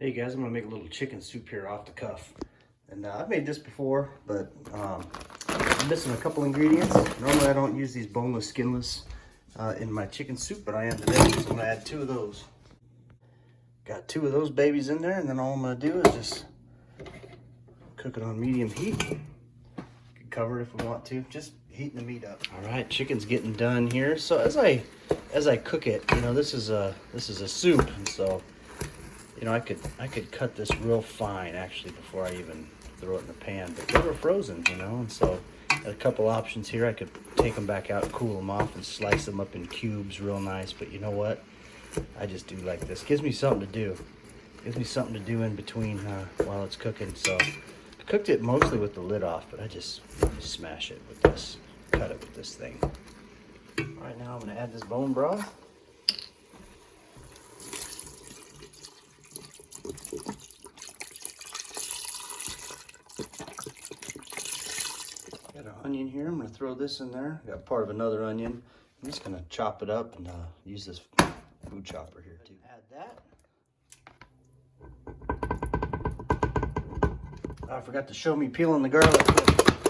Hey guys, I'm gonna make a little chicken soup here off the cuff. And I've made this before, but I'm missing a couple ingredients. Normally I don't use these boneless, skinless in my chicken soup, but I am today, so I'm gonna add 2 of those. Got 2 of those babies in there, and then all I'm gonna do is just cook it on medium heat. Can cover it if we want to, just heating the meat up. All right, chicken's getting done here. So as I cook it, you know, this is a soup, and so you know, I could cut this real fine actually before I even throw it in the pan, but they were frozen, you know, and so I had a couple options here. I could take them back out, cool them off, and slice them up in cubes real nice, but you know what? I just do like this. Gives me something to do. Gives me something to do in between while it's cooking. So I cooked it mostly with the lid off, but I just smash it with this, cut it with this thing. All right, now I'm gonna add this bone broth. Got an onion here. I'm going to throw this in there. Got part of another onion. I'm just going to chop it up and use this food chopper here too. Add that. I forgot to show me peeling the garlic.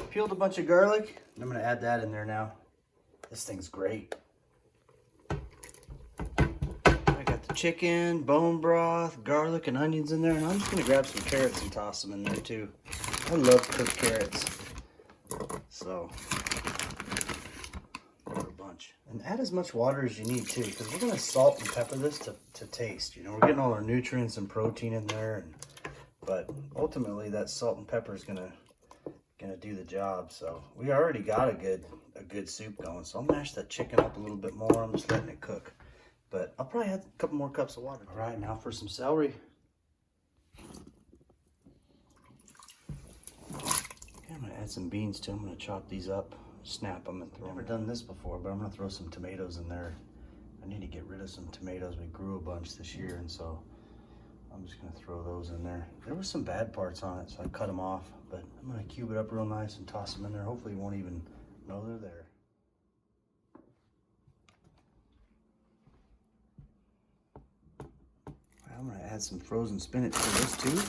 Peeled a bunch of garlic. I'm going to add that in there now. This thing's great. I got the chicken, bone broth, garlic, and onions in there. And I'm just going to grab some carrots and toss them in there too. I love cooked carrots. So, a bunch. And add as much water as you need too, because we're going to salt and pepper this to taste. You know, we're getting all our nutrients and protein in there, but ultimately that salt and pepper is gonna do the job. So we already got a good soup going. So I'll mash that chicken up a little bit more. I'm just letting it cook. But I'll probably add a couple more cups of water. All right, now for some celery. I'm gonna add some beans too. I'm gonna chop these up, snap them, and throw them. Never done this before, but I'm gonna throw some tomatoes in there. I need to get rid of some tomatoes. We grew a bunch this year, and so I'm just gonna throw those in there. There were some bad parts on it, so I cut them off, but I'm gonna cube it up real nice and toss them in there. Hopefully you won't even know they're there. I'm gonna add some frozen spinach to this too.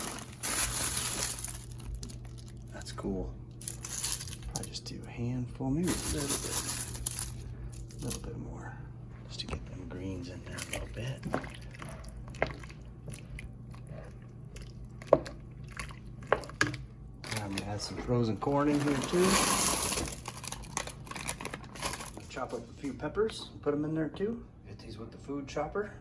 That's cool. I just do a handful, maybe a little bit more, just to get them greens in there a little bit. I'm gonna add some frozen corn in here too. Chop up a few peppers and put them in there too. Hit these with the food chopper.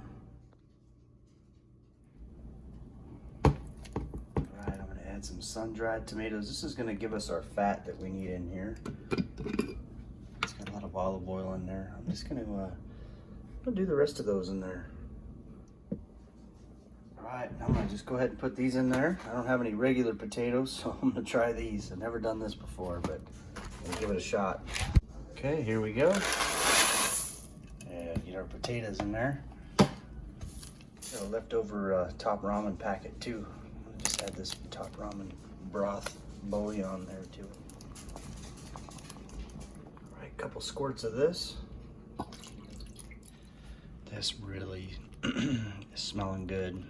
Some sun-dried tomatoes. This is going to give us our fat that we need in here. It's got a lot of olive oil in there. I'm just going to do the rest of those in there. All right, now I'm going to just go ahead and put these in there. I don't have any regular potatoes, so I'm going to try these. I've never done this before, but I'm going to give it a shot. Okay, here we go. And get our potatoes in there. Got a leftover top ramen packet too. Just add this top ramen broth bouillon there too. All right, couple squirts of this. This really is smelling good.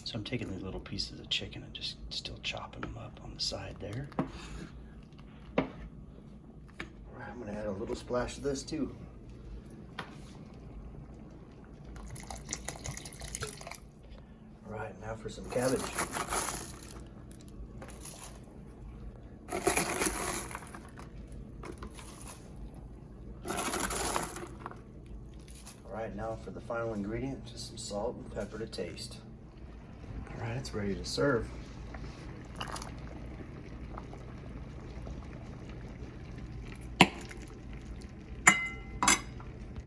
So I'm taking these little pieces of chicken and just still chopping them up on the side there. All right, I'm gonna add a little splash of this too. All right, now for some cabbage. All right, now for the final ingredient, just some salt and pepper to taste. All right, it's ready to serve.